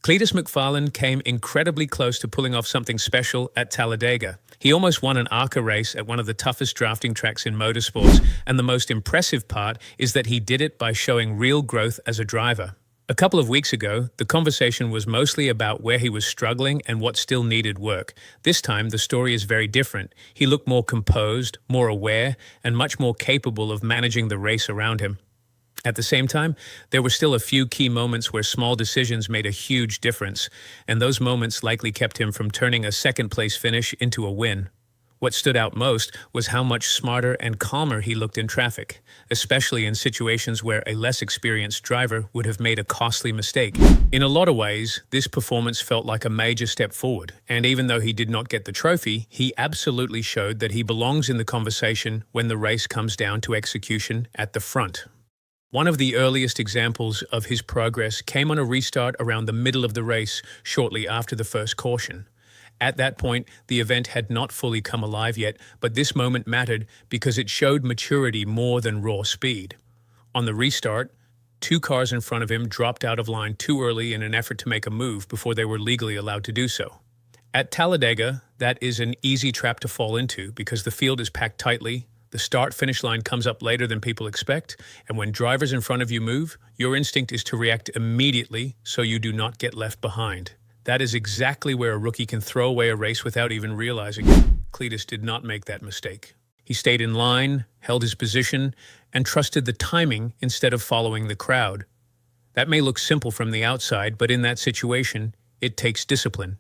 Cleetus McFarland came incredibly close to pulling off something special at Talladega. He almost won an ARCA race at one of the toughest drafting tracks in motorsports, and the most impressive part is that he did it by showing real growth as a driver. A couple of weeks ago, the conversation was mostly about where he was struggling and what still needed work. This time, the story is very different. He looked more composed, more aware, and much more capable of managing the race around him. At the same time, there were still a few key moments where small decisions made a huge difference, and those moments likely kept him from turning a second-place finish into a win. What stood out most was how much smarter and calmer he looked in traffic, especially in situations where a less experienced driver would have made a costly mistake. In a lot of ways, this performance felt like a major step forward, and even though he did not get the trophy, he absolutely showed that he belongs in the conversation when the race comes down to execution at the front. One of the earliest examples of his progress came on a restart around the middle of the race, shortly after the first caution. At that point, the event had not fully come alive yet, but this moment mattered because it showed maturity more than raw speed. On the restart, two cars in front of him dropped out of line too early in an effort to make a move before they were legally allowed to do so. At Talladega, that is an easy trap to fall into because the field is packed tightly. The start-finish line comes up later than people expect, and when drivers in front of you move, your instinct is to react immediately so you do not get left behind. That is exactly where a rookie can throw away a race without even realizing it. Cleetus did not make that mistake. He stayed in line, held his position, and trusted the timing instead of following the crowd. That may look simple from the outside, but in that situation, it takes discipline.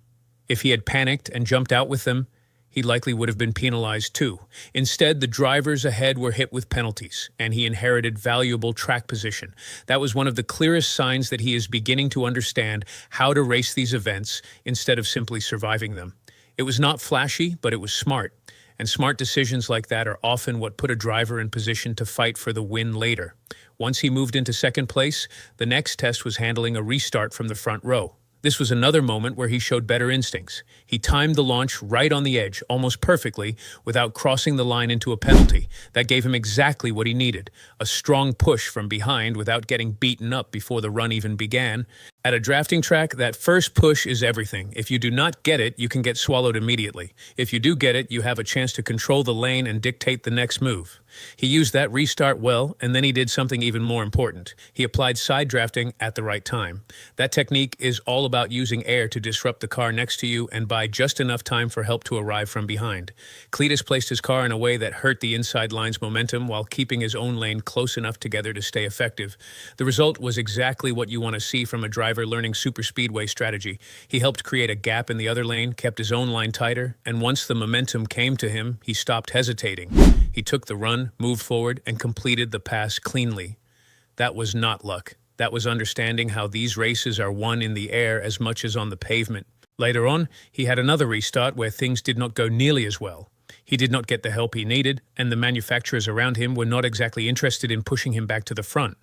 If he had panicked and jumped out with them, he likely would have been penalized too. Instead, the drivers ahead were hit with penalties, and he inherited valuable track position. That was one of the clearest signs that he is beginning to understand how to race these events instead of simply surviving them. It was not flashy, but it was smart. And smart decisions like that are often what put a driver in position to fight for the win later. Once he moved into second place, the next test was handling a restart from the front row. This was another moment where he showed better instincts. He timed the launch right on the edge, almost perfectly, without crossing the line into a penalty. That gave him exactly what he needed, a strong push from behind without getting beaten up before the run even began. At a drafting track, that first push is everything. If you do not get it, you can get swallowed immediately. If you do get it, you have a chance to control the lane and dictate the next move. He used that restart well, and then he did something even more important. He applied side drafting at the right time. That technique is all about using air to disrupt the car next to you and buy just enough time for help to arrive from behind. Cleetus placed his car in a way that hurt the inside line's momentum while keeping his own lane close enough together to stay effective. The result was exactly what you want to see from a driver learning superspeedway strategy. He helped create a gap in the other lane, kept his own line tighter, and once the momentum came to him, he stopped hesitating. He took the run, moved forward, and completed the pass cleanly. That was not luck. That was understanding how these races are won in the air as much as on the pavement. Later on, he had another restart where things did not go nearly as well. He did not get the help he needed, and the manufacturers around him were not exactly interested in pushing him back to the front.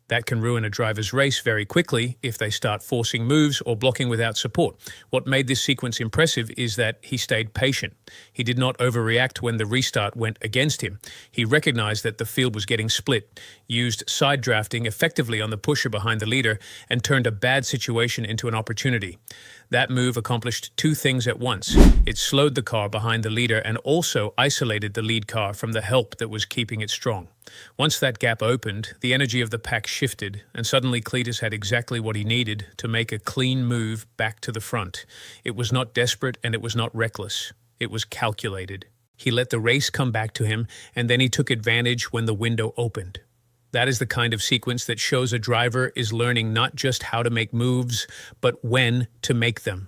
That can ruin a driver's race very quickly if they start forcing moves or blocking without support. What made this sequence impressive is that he stayed patient. He did not overreact when the restart went against him. He recognized that the field was getting split, used side drafting effectively on the pusher behind the leader, and turned a bad situation into an opportunity. That move accomplished two things at once. It slowed the car behind the leader and also isolated the lead car from the help that was keeping it strong. Once that gap opened, the energy of the pack shifted, and suddenly Cleetus had exactly what he needed to make a clean move back to the front. It was not desperate and it was not reckless. It was calculated. He let the race come back to him, and then he took advantage when the window opened. That is the kind of sequence that shows a driver is learning not just how to make moves, but when to make them.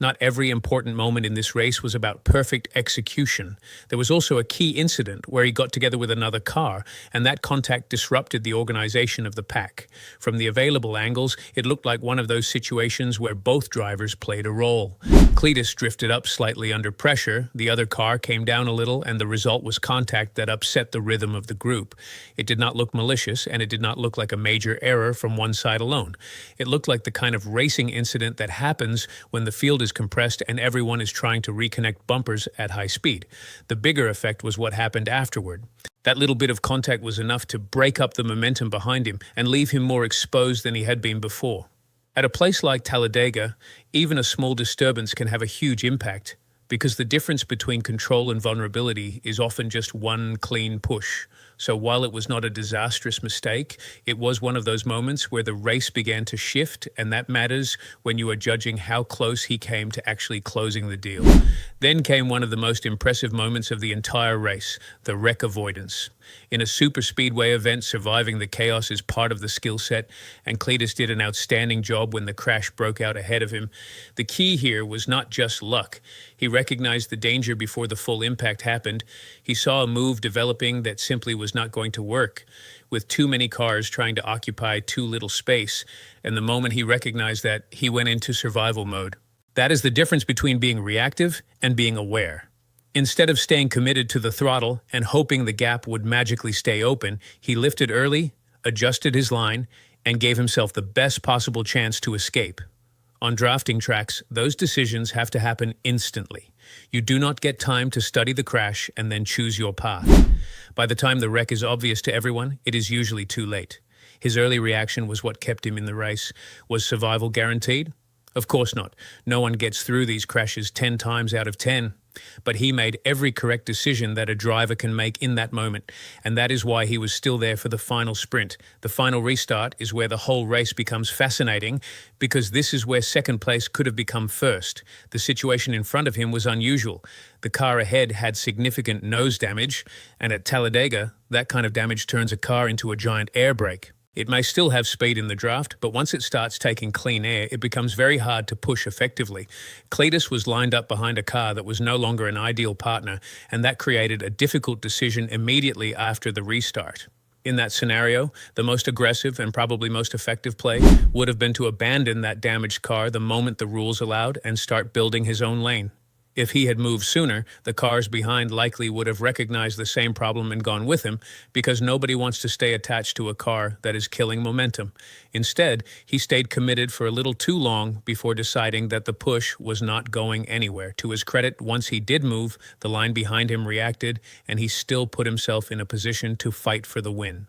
Not every important moment in this race was about perfect execution. There was also a key incident where he got together with another car, and that contact disrupted the organization of the pack. From the available angles, it looked like one of those situations where both drivers played a role. Cleetus drifted up slightly under pressure, the other car came down a little, and the result was contact that upset the rhythm of the group. It did not look malicious, and it did not look like a major error from one side alone. It looked like the kind of racing incident that happens when the field is compressed and everyone is trying to reconnect bumpers at high speed. The bigger effect was what happened afterward. That little bit of contact was enough to break up the momentum behind him and leave him more exposed than he had been before. At a place like Talladega, even a small disturbance can have a huge impact because the difference between control and vulnerability is often just one clean push. So while it was not a disastrous mistake, it was one of those moments where the race began to shift, and that matters when you are judging how close he came to actually closing the deal. Then came one of the most impressive moments of the entire race, the wreck avoidance. In a super speedway event, surviving the chaos is part of the skill set, and Cleetus did an outstanding job when the crash broke out ahead of him. The key here was not just luck. He recognized the danger before the full impact happened. He saw a move developing that simply was not going to work, with too many cars trying to occupy too little space, and the moment he recognized that, he went into survival mode. That is the difference between being reactive and being aware. Instead of staying committed to the throttle and hoping the gap would magically stay open, he lifted early, adjusted his line, and gave himself the best possible chance to escape. On drafting tracks, those decisions have to happen instantly. You do not get time to study the crash and then choose your path. By the time the wreck is obvious to everyone, it is usually too late. His early reaction was what kept him in the race. Was survival guaranteed? Of course not. No one gets through these crashes 10 times out of 10. But he made every correct decision that a driver can make in that moment, and that is why he was still there for the final sprint. The final restart is where the whole race becomes fascinating, because this is where second place could have become first. The situation in front of him was unusual. The car ahead had significant nose damage, and at Talladega, that kind of damage turns a car into a giant air brake. It may still have speed in the draft, but once it starts taking clean air, it becomes very hard to push effectively. Cleetus was lined up behind a car that was no longer an ideal partner, and that created a difficult decision immediately after the restart. In that scenario, the most aggressive and probably most effective play would have been to abandon that damaged car the moment the rules allowed and start building his own lane. If he had moved sooner, the cars behind likely would have recognized the same problem and gone with him, because nobody wants to stay attached to a car that is killing momentum. Instead, he stayed committed for a little too long before deciding that the push was not going anywhere. To his credit, once he did move, the line behind him reacted, and he still put himself in a position to fight for the win.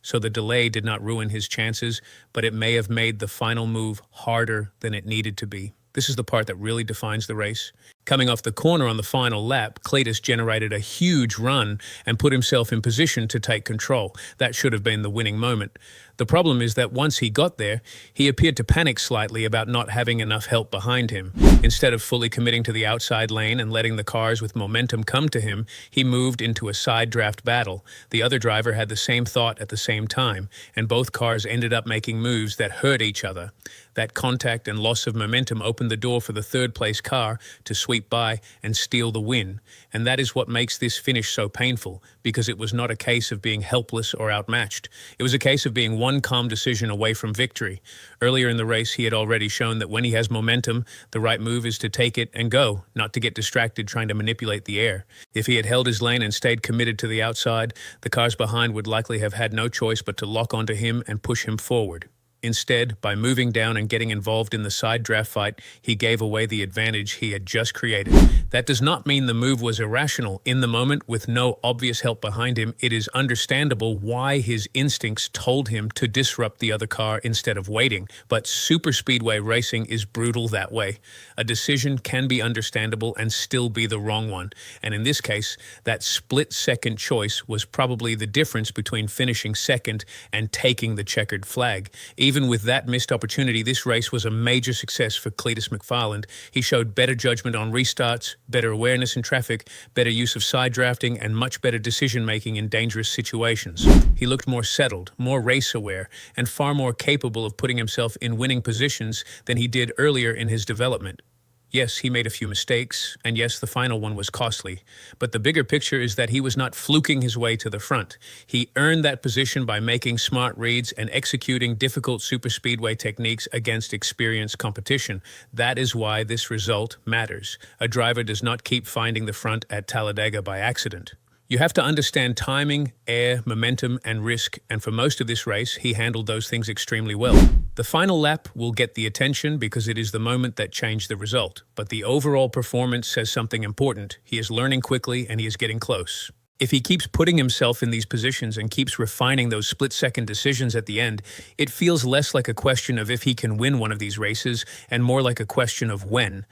So the delay did not ruin his chances, but it may have made the final move harder than it needed to be. This is the part that really defines the race. Coming off the corner on the final lap, Cleetus generated a huge run and put himself in position to take control. That should have been the winning moment. The problem is that once he got there, he appeared to panic slightly about not having enough help behind him. Instead of fully committing to the outside lane and letting the cars with momentum come to him, he moved into a side draft battle. The other driver had the same thought at the same time, and both cars ended up making moves that hurt each other. That contact and loss of momentum opened the door for the third-place car to sweep by and steal the win. And that is what makes this finish so painful, because it was not a case of being helpless or outmatched. It was a case of being one calm decision away from victory. Earlier in the race, he had already shown that when he has momentum, the right move is to take it and go, not to get distracted trying to manipulate the air. If he had held his lane and stayed committed to the outside, the cars behind would likely have had no choice but to lock onto him and push him forward. Instead, by moving down and getting involved in the side draft fight, he gave away the advantage he had just created. That does not mean the move was irrational. In the moment, with no obvious help behind him, it is understandable why his instincts told him to disrupt the other car instead of waiting. But superspeedway racing is brutal that way. A decision can be understandable and still be the wrong one. And in this case, that split-second choice was probably the difference between finishing second and taking the checkered flag. Even with that missed opportunity, this race was a major success for Cleetus McFarland. He showed better judgment on restarts, better awareness in traffic, better use of side drafting, and much better decision-making in dangerous situations. He looked more settled, more race-aware, and far more capable of putting himself in winning positions than he did earlier in his development. Yes, he made a few mistakes, and yes, the final one was costly. But the bigger picture is that he was not fluking his way to the front. He earned that position by making smart reads and executing difficult superspeedway techniques against experienced competition. That is why this result matters. A driver does not keep finding the front at Talladega by accident. You have to understand timing, air, momentum, and risk, and for most of this race, he handled those things extremely well. The final lap will get the attention because it is the moment that changed the result, but the overall performance says something important. He is learning quickly and he is getting close. If he keeps putting himself in these positions and keeps refining those split-second decisions at the end, it feels less like a question of if he can win one of these races and more like a question of when.